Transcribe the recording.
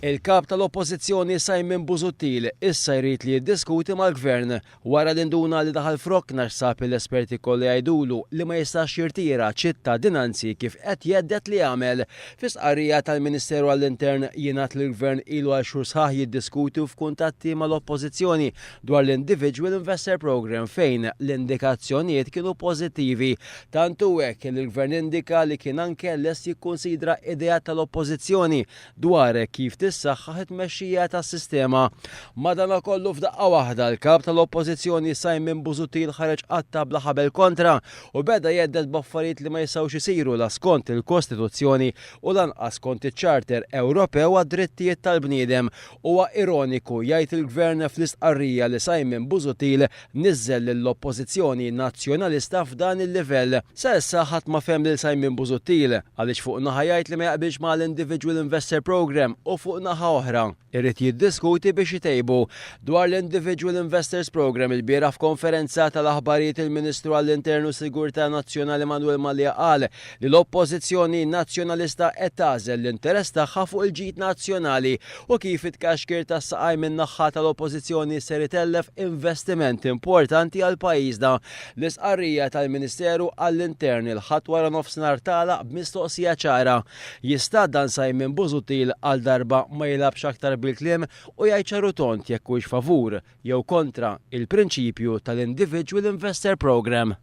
Il-kap tal-Oppożizzjoni Simon Busuttil issa jrid li jiddiskuti mal-Gvern wara l-induna li daħal frokna x'sab l-esperti kolli jgħidulu li ma jistax jirtira ċittadinanzi kif qed jeddet li jagħmel. Fi sqarrija tal-Ministeru għall-Intern jingħad li l-Gvern ilu għal xhur sħaħ jiddiskuti f'kuntatti mal-Oppożizzjoni dwar l-Individual Investor Programme fejn l-indikazzjonijiet kienu pożittivi. Tantu hekk li l-Gvern indika li kien anke lest jikkunsidra idea tal-Oppożizzjoni dwar kif tissaħħaħ it-tmexxija tas-sistema. Madankollu f'daqqa waħda l-kap tal-Oppożizzjoni Simon Busuttil ħareġ qatta bla ħabel kontra u beda jeddet b'affarijiet li ma jistgħux isiru la skont il-Kostituzzjoni u lanqas skont iċ-Charter Ewropew għad-drittijiet tal-bniedem. Huwa ironiku jgħid il-Gvern fl-istqarrija li Simon Busuttil niżżel lill-Oppożizzjoni nazzjonalista f'dan il-livell. Sa issa ħadd ma fehm lil Simon Busuttil għaliex fuq naħa jgħid li ma jaqbilx mal-Individual Investor Programme u fuq naħa oħra irrid jiddiskuti biex jitejbu dwar l-Individual Investors Programme il-bieraħ f'konferenza tal-aħbarijiet il-Ministru għall-Internu Sigurtà Nazzjonali Manuel Mallia qal li l-Oppożizzjoni nazzjonalista qed tagħżel l-interess tagħha fuq il-ġid nazzjonali u kif it-kaxkir tas-saqaj min-naħa tal-Oppożizzjoni ser itellef investiment importanti għal pajjiżna. L-isqarrija tal-Ministeru għall-Intern il-ħadd wara nofsinhar tagħlaq b'mistoqsija ċara. Jista' dan Simon Busuttil għal darba ma jilabx aktar bil-kliem u jgħid ċaru tont jekk hux favur jew kontra il-prinċipju tal-Individual Investor Programme.